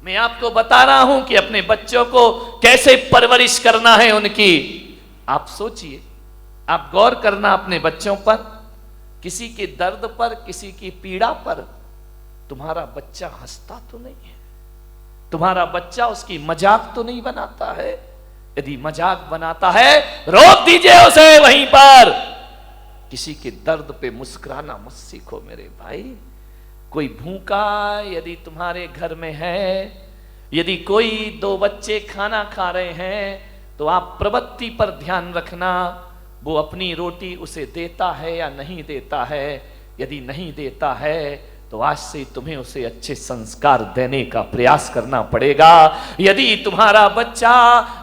मैं आपको बता रहा हूं कि अपने बच्चों को कैसे परवरिश करना है उनकी। आप सोचिए, आप गौर करना अपने बच्चों पर, किसी के दर्द पर, किसी की पीड़ा पर तुम्हारा बच्चा हंसता तो नहीं है, तुम्हारा बच्चा उसकी मजाक तो नहीं बनाता है। यदि मजाक बनाता है रोक दीजिए उसे वहीं पर। किसी के दर्द पे मुस्कुराना मत सीखो मेरे भाई। कोई भूखा यदि तुम्हारे घर में है, यदि कोई दो बच्चे खाना खा रहे हैं, तो आप प्रवृत्ति पर ध्यान रखना, वो अपनी रोटी उसे देता है या नहीं देता है। यदि नहीं देता है तो आज से तुम्हें उसे अच्छे संस्कार देने का प्रयास करना पड़ेगा। यदि तुम्हारा बच्चा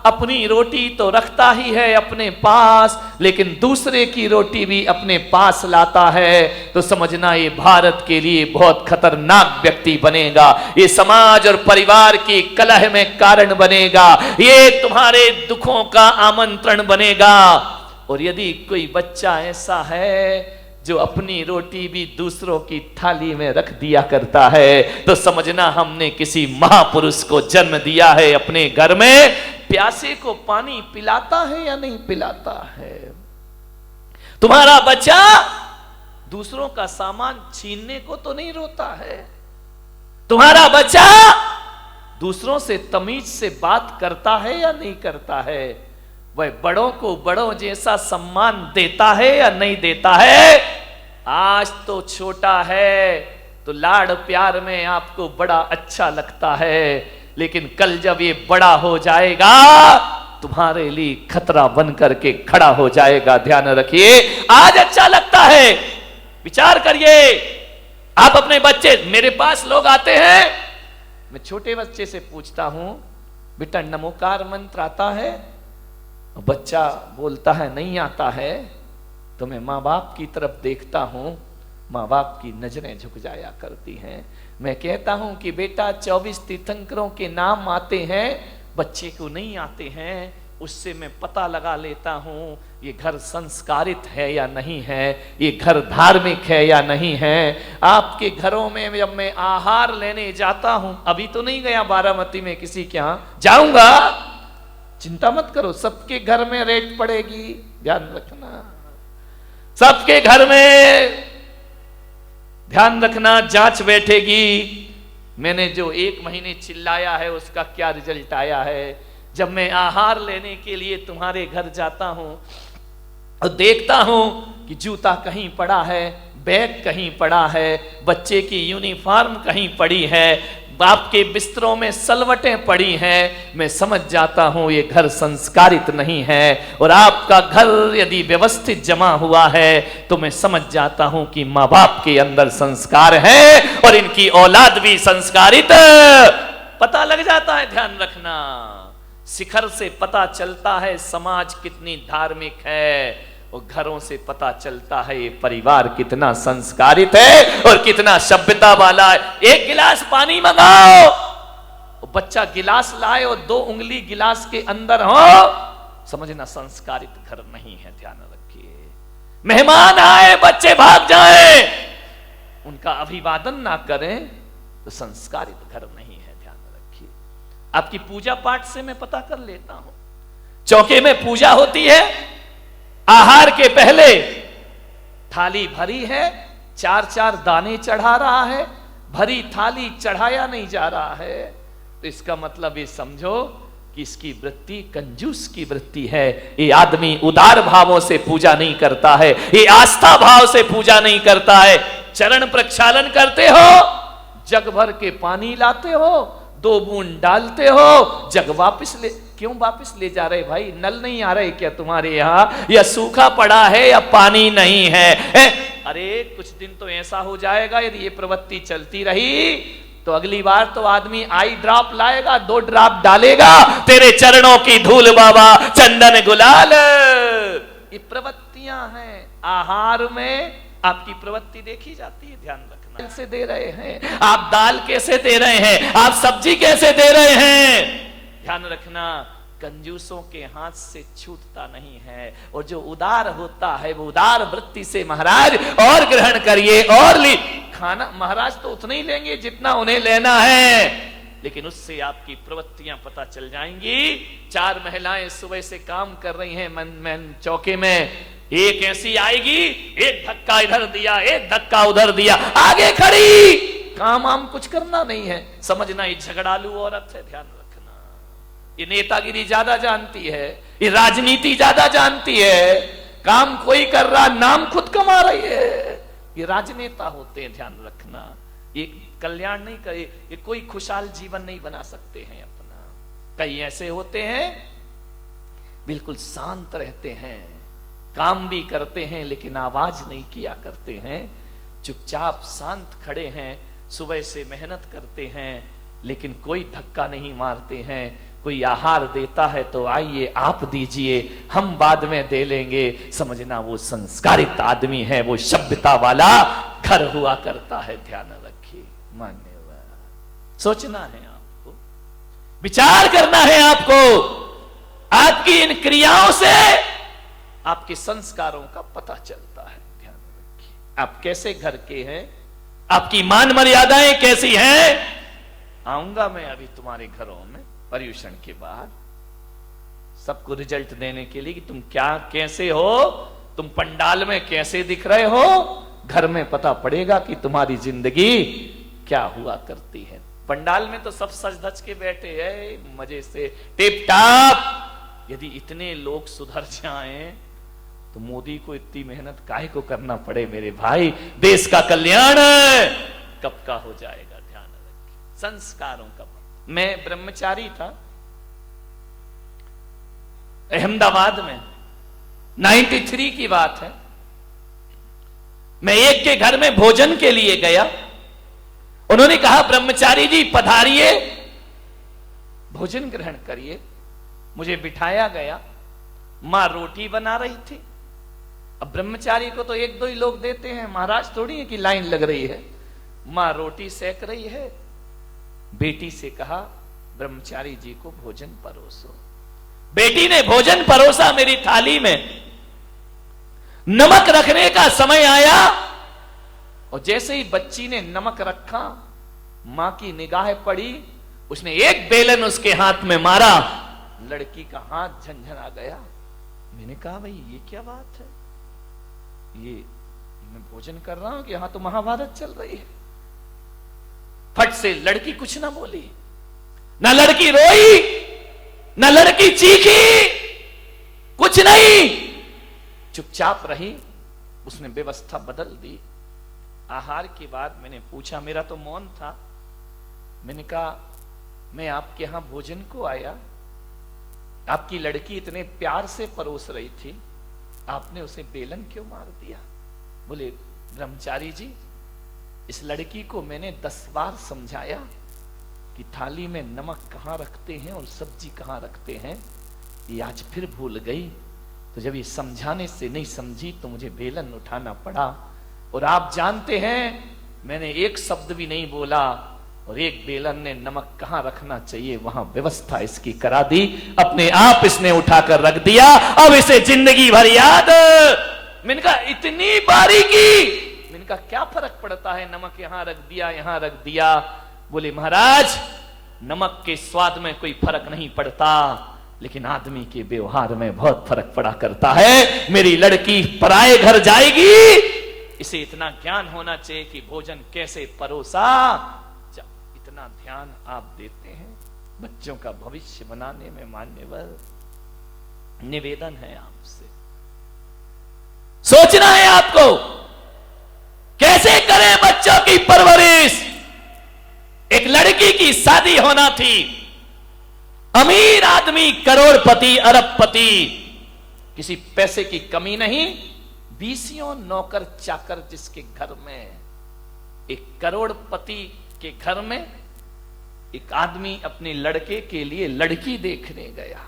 अपनी रोटी तो रखता ही है अपने पास, लेकिन दूसरे की रोटी भी अपने पास लाता है, तो समझना ये भारत के लिए बहुत खतरनाक व्यक्ति बनेगा। ये समाज और परिवार की कलह में कारण बनेगा, ये तुम्हारे दुखों का आमंत्रण बनेगा। और यदि कोई बच्चा ऐसा है जो अपनी रोटी भी दूसरों की थाली में रख दिया करता है, तो समझना हमने किसी महापुरुष को जन्म दिया है अपने घर में। प्यासे को पानी पिलाता है या नहीं पिलाता है? तुम्हारा बच्चा दूसरों का सामान छीनने को तो नहीं रोता है? तुम्हारा बच्चा दूसरों से तमीज से बात करता है या नहीं करता है? वह बड़ों को बड़ों जैसा सम्मान देता है या नहीं देता है? आज तो छोटा है तो लाड़ प्यार में आपको बड़ा अच्छा लगता है, लेकिन कल जब ये बड़ा हो जाएगा तुम्हारे लिए खतरा बन करके खड़ा हो जाएगा। ध्यान रखिए, आज अच्छा लगता है, विचार करिए। आप अपने बच्चे, मेरे पास लोग आते हैं, मैं छोटे बच्चे से पूछता हूं, बेटा नमोकार मंत्र आता है? बच्चा बोलता है नहीं आता है। तो मैं माँ बाप की तरफ देखता हूं, माँ बाप की नजरें झुक जाया करती हैं। मैं कहता हूं कि बेटा 24 तीर्थंकरों के नाम आते हैं, बच्चे को नहीं आते हैं। उससे मैं पता लगा लेता हूं ये घर संस्कारित है या नहीं है, ये घर धार्मिक है या नहीं है। आपके घरों में जब मैं आहार लेने जाता हूं, अभी तो नहीं गया बारामती में किसी के यहां, जाऊंगा, चिंता मत करो, सबके घर में रेट पड़ेगी, ध्यान रखना। सबके घर में ध्यान रखना, जांच बैठेगी। मैंने जो 1 महीने चिल्लाया है उसका क्या रिजल्ट आया है। जब मैं आहार लेने के लिए तुम्हारे घर जाता हूं और देखता हूं कि जूता कहीं पड़ा है, बैग कहीं पड़ा है, बच्चे की यूनिफॉर्म कहीं पड़ी है, बाप के बिस्तरों में सलवटें पड़ी हैं, मैं समझ जाता हूं ये घर संस्कारित नहीं है। और आपका घर यदि व्यवस्थित जमा हुआ है तो मैं समझ जाता हूं कि माँ बाप के अंदर संस्कार है और इनकी औलाद भी संस्कारित, पता लग जाता है। ध्यान रखना, शिखर से पता चलता है समाज कितनी धार्मिक है, और घरों से पता चलता है ये परिवार कितना संस्कारित है और कितना सभ्यता वाला है। 1 गिलास पानी मंगाओ, बच्चा गिलास लाए और 2 उंगली गिलास के अंदर हो, समझना संस्कारित घर नहीं है। ध्यान रखिए, मेहमान आए बच्चे भाग जाएं, उनका अभिवादन ना करें तो संस्कारित घर नहीं है। ध्यान रखिए, आपकी पूजा पाठ से मैं पता कर लेता हूं। चौके में पूजा होती है, आहार के पहले थाली भरी है, 4-4 दाने चढ़ा रहा है, भरी थाली चढ़ाया नहीं जा रहा है, तो इसका मतलब ये समझो कि इसकी वृत्ति कंजूस की वृत्ति है। ये आदमी उदार भावों से पूजा नहीं करता है, ये आस्था भाव से पूजा नहीं करता है। चरण प्रक्षालन करते हो, जग भर के पानी लाते हो, 2 बूंद डालते हो, जग वापस ले, क्यों वापस ले जा रहे भाई? नल नहीं आ रहे क्या तुम्हारे यहाँ, या सूखा पड़ा है या पानी नहीं है? अरे कुछ दिन तो ऐसा हो जाएगा यदि ये प्रवृत्ति चलती रही तो अगली बार तो आदमी आई ड्रॉप लाएगा, 2 ड्रॉप डालेगा, तेरे चरणों की धूल बाबा, चंदन गुलाल। ये प्रवृत्तियां हैं। आहार में आपकी प्रवृत्ति देखी जाती है, ध्यान रखना। कैसे दे रहे हैं आप, दाल कैसे दे रहे हैं आप, सब्जी कैसे दे रहे हैं, ध्यान रखना। कंजूसों के हाथ से छूटता नहीं है, और जो उदार होता है वो उदार वृत्ति से महाराज और ग्रहण करिए और ली। खाना महाराज तो उतना ही लेंगे जितना उन्हें लेना है, लेकिन उससे आपकी प्रवृत्तियां पता चल जाएंगी। 4 महिलाएं सुबह से काम कर रही हैं मन चौके में, एक ऐसी आएगी, एक धक्का इधर दिया, एक धक्का उधर दिया, आगे खड़ी, काम आम कुछ करना नहीं है, समझना ये झगड़ालू औरत है। ध्यान रखना, ये नेतागिरी ज्यादा जानती है, ये राजनीति ज्यादा जानती है, काम कोई कर रहा, नाम खुद कमा रही है, ये राजनेता होते हैं। ध्यान रखना, ये कल्याण नहीं करे, ये कोई खुशहाल जीवन नहीं बना सकते हैं अपना। कई ऐसे होते हैं बिल्कुल शांत रहते हैं, काम भी करते हैं लेकिन आवाज नहीं किया करते हैं, चुपचाप शांत खड़े हैं, सुबह से मेहनत करते हैं लेकिन कोई धक्का नहीं मारते हैं। कोई आहार देता है तो आइए आप दीजिए, हम बाद में दे लेंगे, समझना वो संस्कारित आदमी है, वो सभ्यता वाला घर हुआ करता है। ध्यान रखिए, मान्यवर, सोचना है आपको, विचार करना है आपको। आपकी इन क्रियाओं से आपके संस्कारों का पता चलता है। ध्यान रखिए, आप कैसे घर के हैं, आपकी मान मर्यादाएं कैसी हैं। आऊंगा मैं अभी तुम्हारे घरों में पर्यूषण के बाद, सबको रिजल्ट देने के लिए कि तुम क्या कैसे हो, तुम पंडाल में कैसे दिख रहे हो, घर में पता पड़ेगा कि तुम्हारी जिंदगी क्या हुआ करती है। पंडाल में तो सब सज धज के बैठे हैं मजे से, टिप टाप। यदि इतने लोग सुधर जाएं तो मोदी को इतनी मेहनत काहे को करना पड़े मेरे भाई, देश का कल्याण कब का हो जाएगा। ध्यान रखिए, संस्कारों का। मैं ब्रह्मचारी था अहमदाबाद में, 93 की बात है। मैं एक के घर में भोजन के लिए गया, उन्होंने कहा ब्रह्मचारी जी पधारिए, भोजन ग्रहण करिए। मुझे बिठाया गया, मां रोटी बना रही थी। अब ब्रह्मचारी को तो 1-2 ही लोग देते हैं, महाराज थोड़ी है कि लाइन लग रही है। मां रोटी सेक रही है, बेटी से कहा ब्रह्मचारी जी को भोजन परोसो। बेटी ने भोजन परोसा मेरी थाली में। नमक रखने का समय आया और जैसे ही बच्ची ने नमक रखा, मां की निगाह पड़ी, उसने एक बेलन उसके हाथ में मारा, लड़की का हाथ झंझना गया। मैंने कहा भाई ये क्या बात है, ये मैं भोजन कर रहा हूं कि यहां तो महाभारत चल रही है। फट से लड़की कुछ ना बोली, ना लड़की रोई, ना लड़की चीखी, कुछ नहीं, चुपचाप रही। उसने व्यवस्था बदल दी। आहार के बाद मैंने पूछा, मेरा तो मौन था, मैंने कहा मैं आपके यहां भोजन को आया, आपकी लड़की इतने प्यार से परोस रही थी, आपने उसे बेलन क्यों मार दिया। बोले ब्रह्मचारी जी, इस लड़की को मैंने 10 बार समझाया कि थाली में नमक कहां रखते हैं और सब्जी कहां रखते हैं, ये आज फिर भूल गई। तो जब ये समझाने से नहीं समझी तो मुझे बेलन उठाना पड़ा। और आप जानते हैं मैंने एक शब्द भी नहीं बोला और एक बेलन ने नमक कहां रखना चाहिए वहां व्यवस्था इसकी करा दी, अपने आप इसने उठाकर रख दिया। अब इसे जिंदगी भर याद। मैंने कहा इतनी बारीकी, मैंने कहा क्या फर्क पड़ता है, नमक यहां रख दिया, यहां रख दिया। बोले महाराज नमक के स्वाद में कोई फर्क नहीं पड़ता, लेकिन आदमी के व्यवहार में बहुत फर्क पड़ा करता है। मेरी लड़की पराये घर जाएगी, इसे इतना ज्ञान होना चाहिए कि भोजन कैसे परोसा। इतना ध्यान आप देते हैं बच्चों का भविष्य बनाने में। मान्यवर, निवेदन है आपसे, सोचना है आपको कैसे करें बच्चों की परवरिश। एक लड़की की शादी होना थी, अमीर आदमी, करोड़पति, अरबपति, किसी पैसे की कमी नहीं, 20 नौकर चाकर जिसके घर में, एक करोड़पति के घर में एक आदमी अपने लड़के के लिए लड़की देखने गया।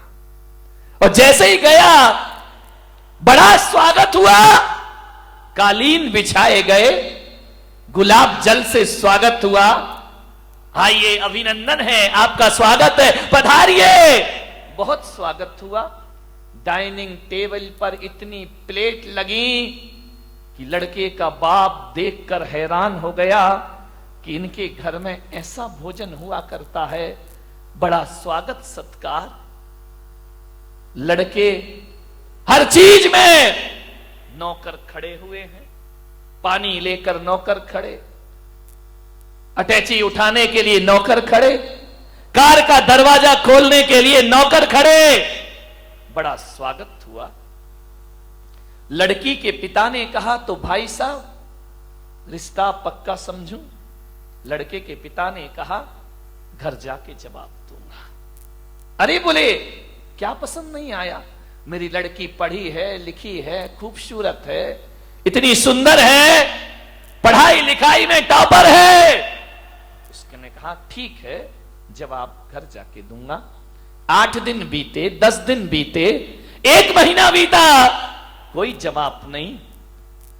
और जैसे ही गया बड़ा स्वागत हुआ, कालीन बिछाए गए, गुलाब जल से स्वागत हुआ। आइए, अभिनंदन है, आपका स्वागत है, पधारिए। बहुत स्वागत हुआ। डाइनिंग टेबल पर इतनी प्लेट लगी कि लड़के का बाप देखकर हैरान हो गया कि इनके घर में ऐसा भोजन हुआ करता है, बड़ा स्वागत सत्कार, लड़के हर चीज में नौकर खड़े हुए हैं, पानी लेकर नौकर खड़े, अटैची उठाने के लिए नौकर खड़े, कार का दरवाजा खोलने के लिए नौकर खड़े, बड़ा स्वागत हुआ। लड़की के पिता ने कहा तो भाई साहब रिश्ता पक्का समझूं। लड़के के पिता ने कहा घर जाके जवाब दूंगा। अरे बोले क्या पसंद नहीं आया? मेरी लड़की पढ़ी है, लिखी है, खूबसूरत है, इतनी सुंदर है, पढ़ाई लिखाई में टॉपर है। उसने कहा ठीक है, जवाब घर जाके दूंगा। 8 दिन बीते, 10 दिन बीते, 1 महीना बीता, कोई जवाब नहीं।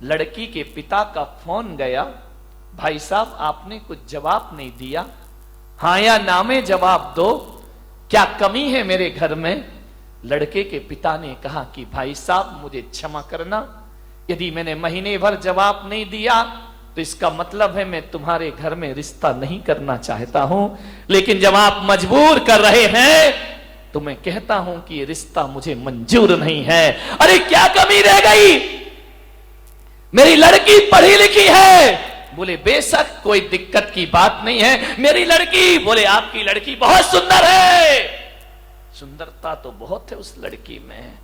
लड़की के पिता का फोन गया, भाई साहब आपने कुछ जवाब नहीं दिया, हां या ना में जवाब दो, क्या कमी है मेरे घर में? लड़के के पिता ने कहा कि भाई साहब मुझे क्षमा करना, यदि मैंने महीने भर जवाब नहीं दिया तो इसका मतलब है मैं तुम्हारे घर में रिश्ता नहीं करना चाहता हूं, लेकिन जब आप मजबूर कर रहे हैं तो मैं कहता हूं कि ये रिश्ता मुझे मंजूर नहीं है। अरे क्या कमी रह गई? मेरी लड़की पढ़ी लिखी है। बोले बेशक कोई दिक्कत की बात नहीं है, मेरी लड़की, बोले आपकी लड़की बहुत सुंदर है। सुंदरता तो बहुत है उस लड़की में,